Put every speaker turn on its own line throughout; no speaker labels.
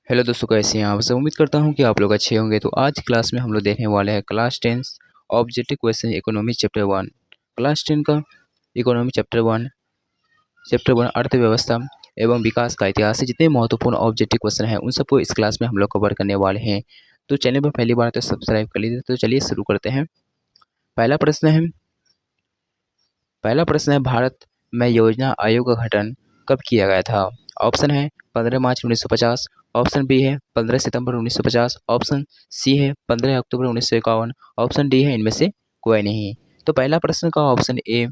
Hello दोस्तों, कैसे हैं आप सब। उम्मीद करता हूं कि आप लोग अच्छे होंगे। तो आज की क्लास में हम लोग देखने वाले हैं class 10 objective question economy chapter 1। Class 10 का इकोनॉमी चैप्टर 1 अर्थव्यवस्था एवं विकास का इतिहास से जितने महत्वपूर्ण ऑब्जेक्टिव क्वेश्चन हैं उन सबको इस क्लास में हम लोग कवर करने वाले हैं। तो चैनल पर पहली बार तो सब्सक्राइब कर लीजिए। तो चलिए शुरू करते हैं। पहला प्रश्न है पहला प्रश्न है भारत में योजना आयोग का गठन कब किया गया था। ऑप्शन है 15 मार्च 1950, ऑप्शन बी है 15 सितंबर 1950, ऑप्शन सी है 15 अक्टूबर 1951, ऑप्शन डी है इनमें से कोई नहीं। तो पहला प्रश्न का ऑप्शन ए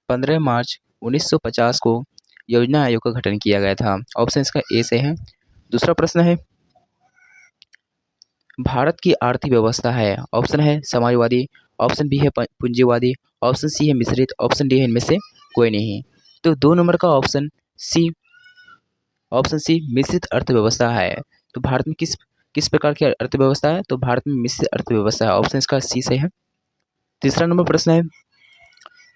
15 मार्च 1950 को योजना आयोग का गठन किया गया था। ऑप्शन इसका ए से है। दूसरा प्रश्न है भारत की आर्थिक व्यवस्था है। ऑप्शन है समाजवादी, ऑप्शन बी है पूंजीवादी, ऑप्शन सी है मिश्रित, ऑप्शन डी है इनमें से कोई नहीं। तो 2 नंबर का ऑप्शन सी मिश्रित अर्थव्यवस्था है। तो भारत में किस प्रकार की अर्थव्यवस्था है। तो भारत में मिश्रित अर्थव्यवस्था है। ऑप्शन इसका सी से है। तीसरा नंबर प्रश्न है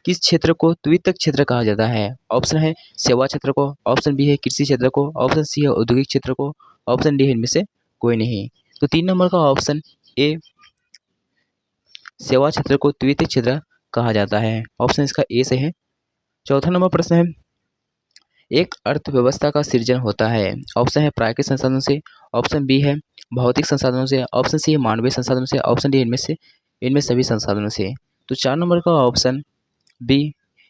किस क्षेत्र को द्वितीयक क्षेत्र कहा जाता है। ऑप्शन है सेवा क्षेत्र को, ऑप्शन बी है कृषि क्षेत्र को, ऑप्शन सी है औद्योगिक क्षेत्र को, ऑप्शन डी है इनमें से कोई नहीं। तो 3 नंबर का ऑप्शन ए सेवा क्षेत्र को द्वितीयक क्षेत्र कहा जाता है। ऑप्शन इसका ए से है। चौथा नंबर प्रश्न है एक अर्थव्यवस्था का सृजन होता है। ऑप्शन है प्राकृतिक संसाधनों से, ऑप्शन बी है भौतिक संसाधनों से, ऑप्शन सी है मानवीय संसाधनों से, ऑप्शन डी इनमें सभी संसाधनों से। तो 4 नंबर का ऑप्शन बी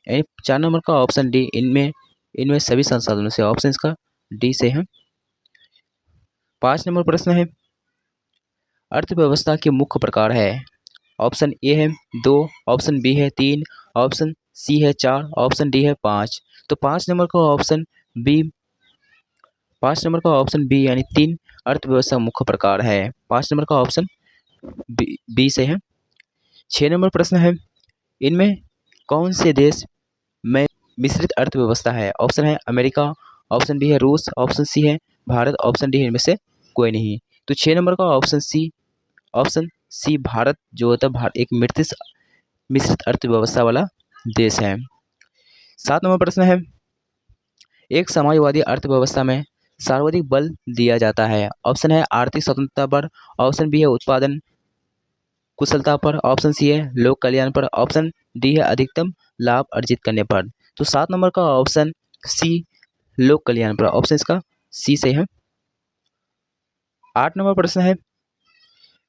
यानी 4 नंबर का ऑप्शन डी इनमें इनमें सभी संसाधनों से। ऑप्शन इसका डी से है। 5 नंबर प्रश्न है अर्थव्यवस्था के मुख्य प्रकार है। ऑप्शन ए है 2, ऑप्शन बी है 3, ऑप्शन सी है 4, ऑप्शन डी है 5। तो 5 नंबर का ऑप्शन बी यानी 3 अर्थव्यवस्था मुख्य प्रकार है। 5 नंबर का ऑप्शन बी से है। 6 नंबर प्रश्न है इनमें कौन से देश में मिश्रित अर्थव्यवस्था है। ऑप्शन है अमेरिका, ऑप्शन बी है रूस, ऑप्शन सी है भारत, ऑप्शन डी है इनमें से कोई नहीं। तो 6 नंबर का ऑप्शन सी भारत जो होता है भारत एक मिश्रित अर्थव्यवस्था वाला देश है। 7 नंबर प्रश्न है एक समाजवादी अर्थव्यवस्था में सर्वाधिक बल दिया जाता है। ऑप्शन है आर्थिक स्वतंत्रता पर, ऑप्शन बी है उत्पादन कुशलता पर, ऑप्शन सी है लोक कल्याण पर, ऑप्शन डी है अधिकतम लाभ अर्जित करने पर। तो 7 नंबर का ऑप्शन सी लोक कल्याण पर। ऑप्शन इसका सी से है। 8 नंबर प्रश्न है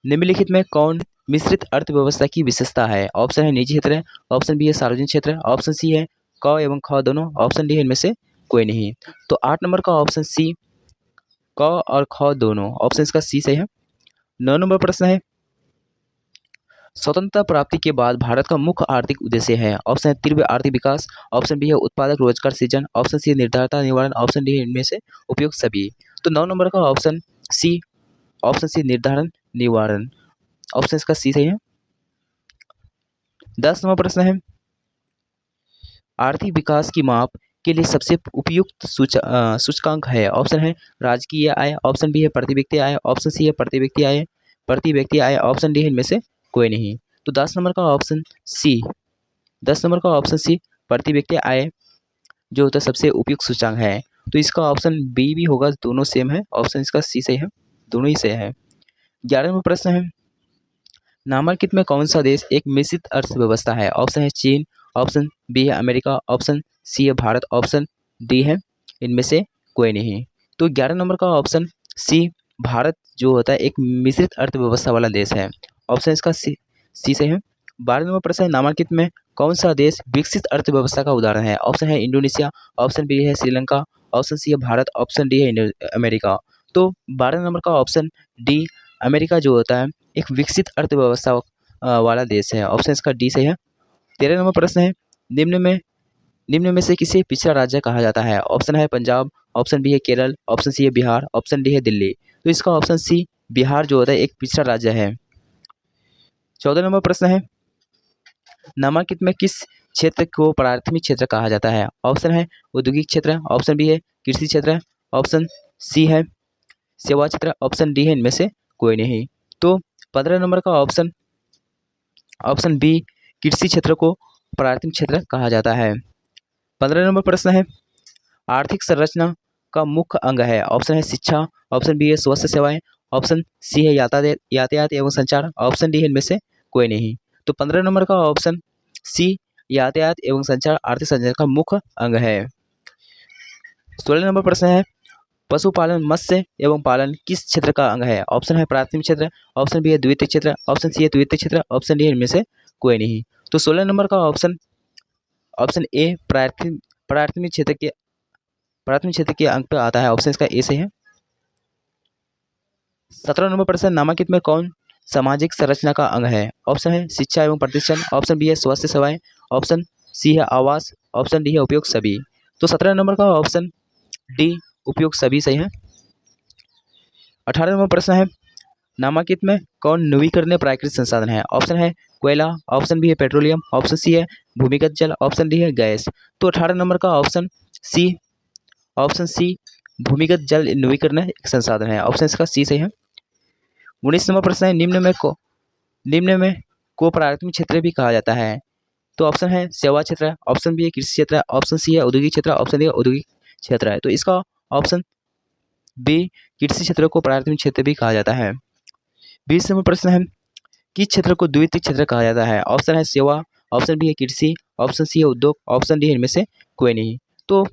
निम्नलिखित में कौन मिश्रित अर्थव्यवस्था की विशेषता है। ऑप्शन है निजी क्षेत्र, ऑप्शन बी है सार्वजनिक क्षेत्र, ऑप्शन सी है क एवं ख दोनों, ऑप्शन डी है इनमें से कोई नहीं। तो 8 नंबर का ऑप्शन सी क और ख दोनों, ऑप्शन इसका सी से है। 9 नंबर प्रश्न है स्वतंत्रता प्राप्ति के बाद भारत का मुख्य आर्थिक उद्देश्य है। ऑप्शन है तीव्र आर्थिक विकास, ऑप्शन बी है उत्पादक रोजगार सृजन, ऑप्शन सी है निर्धनता निवारण, ऑप्शन डी है इनमें से उपयुक्त सभी। तो 9 नंबर का ऑप्शन सी निर्धारण निवारण, ऑप्शन इसका सी सही है। 10 नंबर प्रश्न है आर्थिक विकास की माप के लिए सबसे उपयुक्त सूचकांक है। ऑप्शन है राजकीय आय, ऑप्शन बी है प्रति व्यक्ति आय, ऑप्शन सी है प्रति व्यक्ति आय, ऑप्शन डी है इनमें से कोई नहीं। तो 10 नंबर का ऑप्शन सी प्रति व्यक्ति आय जो होता है सबसे उपयुक्त सूचकांक है। तो इसका ऑप्शन बी भी होगा, दोनों सेम है। ऑप्शन इसका सी सही है, दोनों ही सही है। 11वां प्रश्न है निम्नलिखित में कौन सा देश एक मिश्रित अर्थव्यवस्था है। ऑप्शन है चीन, ऑप्शन बी है अमेरिका, ऑप्शन सी है भारत, ऑप्शन डी है इनमें से कोई नहीं। तो 11 नंबर का ऑप्शन सी भारत जो होता है एक मिश्रित अर्थव्यवस्था वाला देश है। ऑप्शन इसका सी से है। 12 नंबर प्रश्न है निम्नलिखित में कौन सा देश विकसित अर्थव्यवस्था का उदाहरण है। ऑप्शन है इंडोनेशिया, ऑप्शन बी है श्रीलंका, ऑप्शन सी है भारत, ऑप्शन डी है अमेरिका। तो 12 नंबर का ऑप्शन डी अमेरिका जो होता है एक विकसित अर्थव्यवस्था वाला देश है। ऑप्शन इसका डी से है। 13 नंबर प्रश्न है निम्न में से किसे पिछड़ा राज्य कहा जाता है। ऑप्शन है पंजाब, ऑप्शन बी है केरल, ऑप्शन सी है बिहार, ऑप्शन डी है दिल्ली। तो इसका ऑप्शन सी बिहार जो होता है एक पिछड़ा राज्य है। 14 नंबर प्रश्न है निम्नलिखित में किस क्षेत्र को प्राथमिक क्षेत्र कहा जाता है। ऑप्शन है औद्योगिक क्षेत्र, ऑप्शन बी है कृषि क्षेत्र, ऑप्शन सी है सेवा क्षेत्र, ऑप्शन डी है इनमें से कोई नहीं। तो 15 नंबर का ऑप्शन बी कृषि क्षेत्र को प्राथमिक क्षेत्र कहा जाता है। 15 नंबर प्रश्न है आर्थिक संरचना का मुख्य अंग है? ऑप्शन है शिक्षा, ऑप्शन बी है स्वास्थ्य सेवाएं, ऑप्शन सी है यातायात यातायात एवं संचार, ऑप्शन डी है इनमें से कोई नहीं। तो 15 नंबर का ऑप्शन सी यातायात एवं संचार आर्थिक संचार का मुख्य अंग है। 16 नंबर प्रश्न है पशुपालन मत्स्य एवं पालन किस क्षेत्र का अंग है? ऑप्शन है प्राथमिक क्षेत्र, ऑप्शन बी है द्वितीय क्षेत्र, ऑप्शन सी है द्वितीय क्षेत्र, ऑप्शन डी है इनमें से कोई नहीं। तो 16 नंबर का ऑप्शन ए प्राथमिक क्षेत्र के अंक पे आता है, ऑप्शन इसका ए से है। 17 नंबर प्रश्न नामांकित में कौन सामाजिक संरचना का अंग है? ऑप्शन है शिक्षा एवं प्रतिष्ठान, ऑप्शन बी है स्वास्थ्य सेवाएं, ऑप्शन सी है आवास, ऑप्शन डी है उपयोग सभी। तो 17 नंबर का ऑप्शन डी उपयोग सभी सही है। 18 नंबर प्रश्न है नामांकित में कौन नवीकरणीय प्राकृतिक संसाधन है? ऑप्शन है कोयला, ऑप्शन बी है पेट्रोलियम, ऑप्शन सी है भूमिगत जल, ऑप्शन डी है गैस। तो 18 नंबर का ऑप्शन सी भूमिगत जल नवीकरणीय एक संसाधन है, ऑप्शन इसका सी सही है। 19 नंबर प्रश्न है निम्न में को प्राथमिक क्षेत्र भी कहा जाता है? तो ऑप्शन है सेवा क्षेत्र, ऑप्शन बी है कृषि क्षेत्र, ऑप्शन सी है औद्योगिक क्षेत्र, ऑप्शन डी है औद्योगिक क्षेत्र है। तो इसका ऑप्शन बी कृषि क्षेत्र को प्राथमिक क्षेत्र भी कहा जाता है। 20 नंबर प्रश्न है किस क्षेत्र को द्वितीयक क्षेत्र कहा जाता है? ऑप्शन है सेवा, ऑप्शन बी है कृषि, ऑप्शन सी है उद्योग, ऑप्शन डी है इनमें से कोई नहीं। तो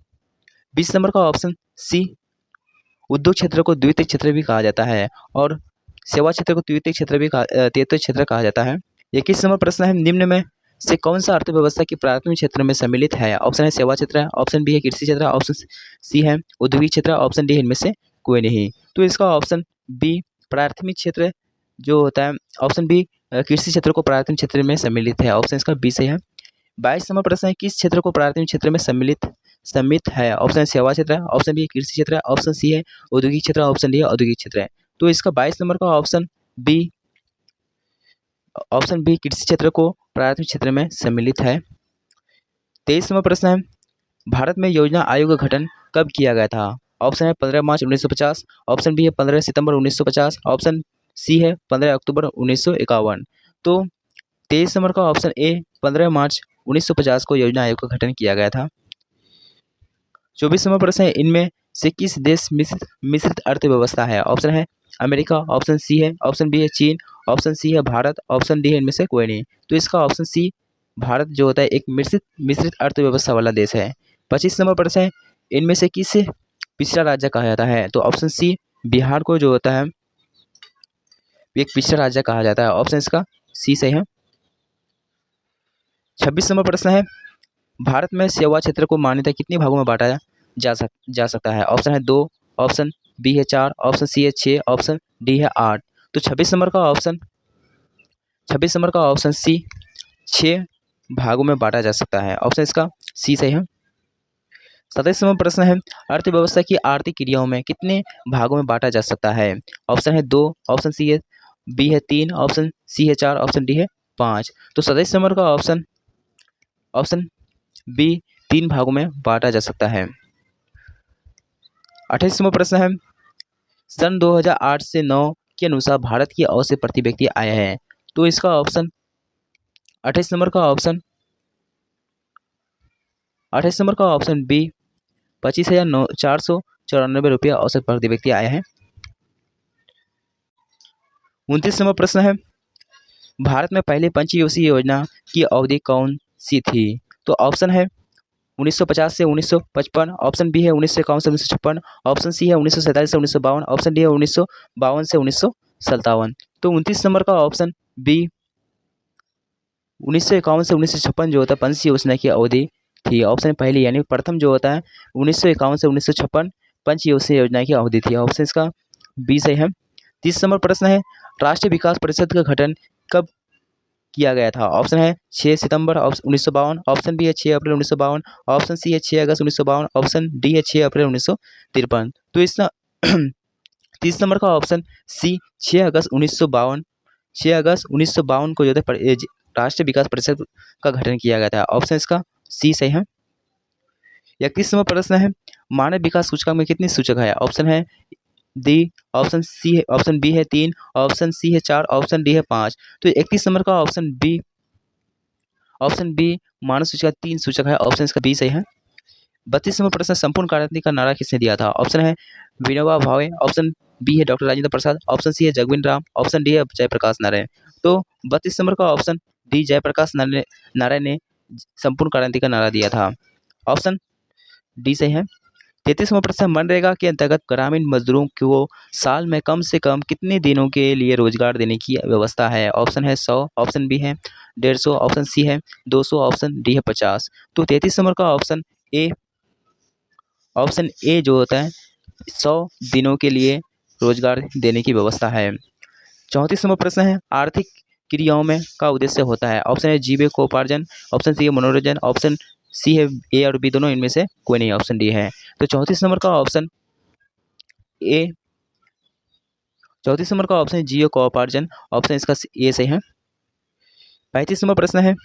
20 नंबर का ऑप्शन सी उद्योग क्षेत्र को द्वितीयक क्षेत्र भी कहा जाता है और सेवा क्षेत्र को तृतीयक क्षेत्र कहा जाता है। 21 नंबर प्रश्न है निम्न में से कौन सा अर्थव्यवस्था की प्राथमिक क्षेत्र में सम्मिलित है? ऑप्शन है सेवा क्षेत्र, ऑप्शन बी है कृषि क्षेत्र, ऑप्शन सी है औद्योगिक क्षेत्र, ऑप्शन डी है इनमें से कोई नहीं। तो इसका ऑप्शन बी प्राथमिक क्षेत्र जो होता है, ऑप्शन बी कृषि क्षेत्र को प्राथमिक क्षेत्र में सम्मिलित है, ऑप्शन इसका बी सही है। 22 नंबर प्रश्न है किस क्षेत्र को प्राथमिक क्षेत्र में सम्मिलित है? ऑप्शन है सेवा क्षेत्र, ऑप्शन बी है कृषि क्षेत्र, ऑप्शन सी है औद्योगिक क्षेत्र, ऑप्शन डी है औद्योगिक क्षेत्र है। तो इसका 22 नंबर का ऑप्शन बी कृषि क्षेत्र को प्राथमिक क्षेत्र में सम्मिलित है। 23 नंबर प्रश्न है भारत में योजना आयोग का गठन कब किया गया था? ऑप्शन है 15 मार्च 1950, ऑप्शन बी है 15 सितंबर 1950, ऑप्शन सी है 15 अक्टूबर 1951। तो 23 नंबर का ऑप्शन ए 15 मार्च 1950 को योजना आयोग का गठन किया गया था। 24 नंबर प्रश्न है इनमें से किस देश मिश्रित अर्थव्यवस्था है? ऑप्शन है अमेरिका, ऑप्शन सी है, ऑप्शन बी है चीन, ऑप्शन सी है भारत, ऑप्शन डी है इनमें से कोई नहीं। तो इसका ऑप्शन सी भारत जो होता है एक मिश्रित अर्थव्यवस्था वाला देश है। 25 नंबर प्रश्न है इनमें से किस पिछड़ा राज्य कहा जाता है? तो ऑप्शन सी बिहार को जो होता है एक पिछड़ा राज्य कहा जाता है, ऑप्शन इसका सी सही है। 26 नंबर प्रश्न है भारत में सेवा क्षेत्र को मान्यता कितने भागों में बांटा जा सकता है? ऑप्शन है 2, ऑप्शन बी है 4, ऑप्शन सी है 6, ऑप्शन डी है 8। तो 26 नंबर का ऑप्शन सी 6 भागों में बांटा जा सकता है, ऑप्शन इसका सी सही है। 27 नंबर प्रश्न है अर्थव्यवस्था की आर्थिक क्रियाओं में कितने भागों में बांटा जा सकता है? ऑप्शन है 2, ऑप्शन सी है बी है 3, ऑप्शन सी है 4, ऑप्शन डी है 5। तो 27 नंबर का ऑप्शन बी 3 भागों में बांटा जा सकता है। 28 नंबर प्रश्न है सन 2008 से 9 के अनुसार भारत की औसत प्रति व्यक्ति आय है? तो इसका ऑप्शन 28 नंबर का ऑप्शन बी 25,494 रुपया औसत प्रति व्यक्ति आया है। 29 नंबर प्रश्न है भारत में पहली पंचवर्षीय योजना की अवधि कौन सी थी? तो ऑप्शन है 1950 से 1955, ऑप्शन बी है 1951 से 1956, ऑप्शन सी है 1947 से 1952, ऑप्शन डी है 1952 से 1957। तो 29 नंबर का ऑप्शन बी 1951 से 1956 जो होता है पंच योजना की अवधि थी, ऑप्शन पहली यानी प्रथम जो होता है 1951 से 1956 पंच योजना की अवधि थी, ऑप्शन इसका बी सही है। 30 नंबर प्रश्न है राष्ट्रीय विकास परिषद का गठन कब किया गया था? ऑप्शन है 6 सितंबर 1952, ऑप्शन बी है 6 अप्रैल 1952, ऑप्शन सी है 6 अगस्त 1952, ऑप्शन डी है 6 अप्रैल 1953। तो इसका 30 नंबर का ऑप्शन सी 6 अगस्त 1952 को जो है राष्ट्रीय विकास परिषद का गठन किया गया था, ऑप्शन इसका सी सही है। 31 नंबर प्रश्न है मानव विकास सूचकांक में कितने सूचक है? ऑप्शन है डी, ऑप्शन सी है, ऑप्शन बी है 3, ऑप्शन सी है 4, ऑप्शन डी है 5। तो 31 नंबर का ऑप्शन बी मानव सूचकांक 3 सूचक है, ऑप्शन इसका बी सही है। 32वां प्रश्न, संपूर्ण क्रांति का नारा किसने दिया था? ऑप्शन है विनोबा भावे, ऑप्शन बी है doctor Rajendra Prasad, option C है जगमीन राम, ऑप्शन डी है जयप्रकाश नारायण। तो 32 नंबर का ऑप्शन डी जयप्रकाश नारायण ने संपूर्ण क्रांति का नारा दिया था। ऑप्शन डी सही है। 33वां प्रश्न, मनरेगा के अंतर्गत ग्रामीण मजदूरों को साल में कम से कम कितने दिनों के लिए रोजगार देने की व्यवस्था है? ऑप्शन है 100, ऑप्शन बी है 150, ऑप्शन सी है 200, ऑप्शन डी है 50। तो 33 नंबर का ऑप्शन ए जो होता है 100 दिनों के लिए रोजगार देने की व्यवस्था है। 34 नंबर प्रश्न है, आर्थिक क्रियाओं में का उद्देश्य होता है? ऑप्शन है जीविकोपार्जन, ऑप्शन सी है मनोरंजन, ऑप्शन सी है ए और बी दोनों, इनमें से कोई नहीं, ऑप्शन डी है। तो 34 नंबर का ऑप्शन ए, 34 नंबर का ऑप्शन है जीविकोपार्जन, ऑप्शन इसका ए सही है। 35 नंबर प्रश्न है,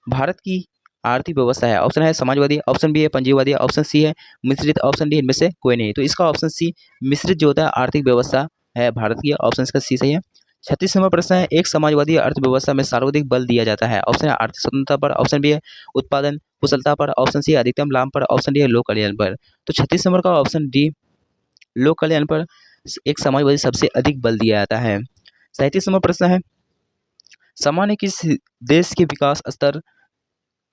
भारत की आर्थिक व्यवस्था है? ऑप्शन है समाजवादी, ऑप्शन बी है पंजीवादी, ऑप्शन सी है मिश्रित, ऑप्शन डी इनमें से कोई नहीं। तो इसका ऑप्शन सी मिश्रित जो होता है आर्थिक व्यवस्था है भारत की, ऑप्शन इसका सी सही है। 36 नंबर प्रश्न है, एक समाजवादी अर्थव्यवस्था में सर्वाधिक बल दिया जाता है? ऑप्शन है आर्थिक स्वतंत्रता पर, ऑप्शन बी है उत्पादन कुशलता पर, ऑप्शन सी है अधिकतम लाभ पर, ऑप्शन डी है लोक कल्याण पर। तो 36 नंबर का ऑप्शन डी लोक कल्याण पर एक समाजवादी सबसे अधिक बल दिया जाता है। 37 नंबर प्रश्न है, सामान्य किस देश के विकास स्तर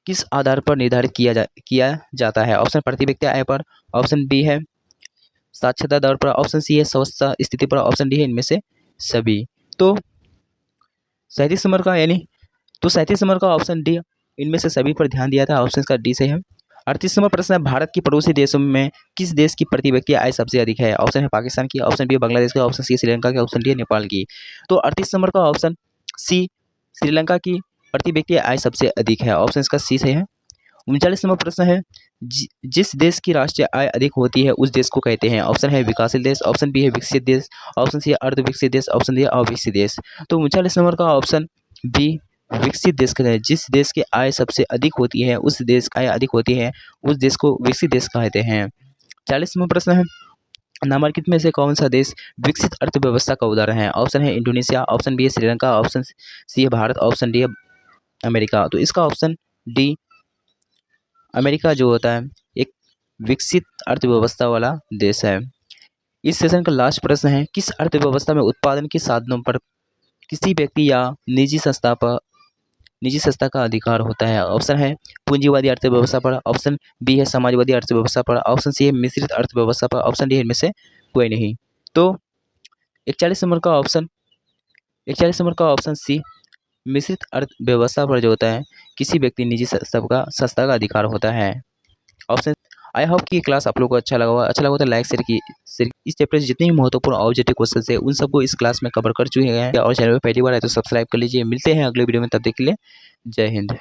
किस आधार पर निर्धारित किया जाता है? ऑप्शन प्रति व्यक्ति आय पर, ऑप्शन बी है साक्षरता दर पर, ऑप्शन सी है स्वास्थ्य स्थिति पर, ऑप्शन डी है इनमें से सभी। तो 37 नंबर का तो 37 नंबर का ऑप्शन डी इनमें से सभी पर ध्यान दिया था, ऑप्शन का डी सही है। 38 नंबर प्रश्न है, भारत की पड़ोसी देशों में किस देश की प्रति व्यक्ति आय सबसे अधिक है? ऑप्शन है पाकिस्तान की, ऑप्शन बी बांग्लादेश की, ऑप्शन सी श्रीलंका की, ऑप्शन डी है नेपाल की। तो 38 नंबर का ऑप्शन सी श्रीलंका की प्रति व्यक्ति आय सबसे अधिक है, ऑप्शन इसका सी सही है। 39 नंबर प्रश्न है, जिस देश की राष्ट्रीय आय अधिक होती है उस देश को कहते हैं? ऑप्शन है विकासशील देश, ऑप्शन बी है विकसित देश, ऑप्शन सी है अर्ध विकसित देश, ऑप्शन डी है अविकसित देश। तो 39 नंबर का ऑप्शन बी विकसित देश कहते हैं। जिस देश की आय सबसे अधिक होती है उस देश की आय अधिक होती है उस देश को विकसित देश कहते हैं। 40 नंबर प्रश्न है, निम्नलिखित में से कौन सा देश विकसित अर्थव्यवस्था का उदाहरण है? ऑप्शन है इंडोनेशिया, ऑप्शन बी है श्रीलंका, ऑप्शन सी है भारत, ऑप्शन डी है अमेरिका। तो इसका ऑप्शन डी अमेरिका जो होता है एक विकसित अर्थव्यवस्था वाला देश है। इस सेशन का लास्ट प्रश्न है, किस अर्थव्यवस्था में उत्पादन के साधनों पर किसी व्यक्ति या निजी संस्था का अधिकार होता है? ऑप्शन है पूंजीवादी अर्थव्यवस्था पर, ऑप्शन बी है समाजवादी अर्थव्यवस्था पर, ऑप्शन सी है मिश्रित अर्थव्यवस्था पर, ऑप्शन डी है इनमें से कोई नहीं। तो 41 नंबर का ऑप्शन सी मिश्रित अर्थव्यवस्था पर जो होता है किसी व्यक्ति निजी संस्था का अधिकार होता है, ऑप्शन। आई होप कि ये क्लास आप लोगों को अच्छा लगा तो लाइक शेयर इस चैप्टर से जितने भी महत्वपूर्ण ऑब्जेक्टिव क्वेश्चन है उन सबको इस क्लास में कवर कर चुके हैं। और चैनल पर पहली बार है तो सब्सक्राइब कर लीजिए। मिलते हैं अगले वीडियो में, तब तक के लिए जय हिंद।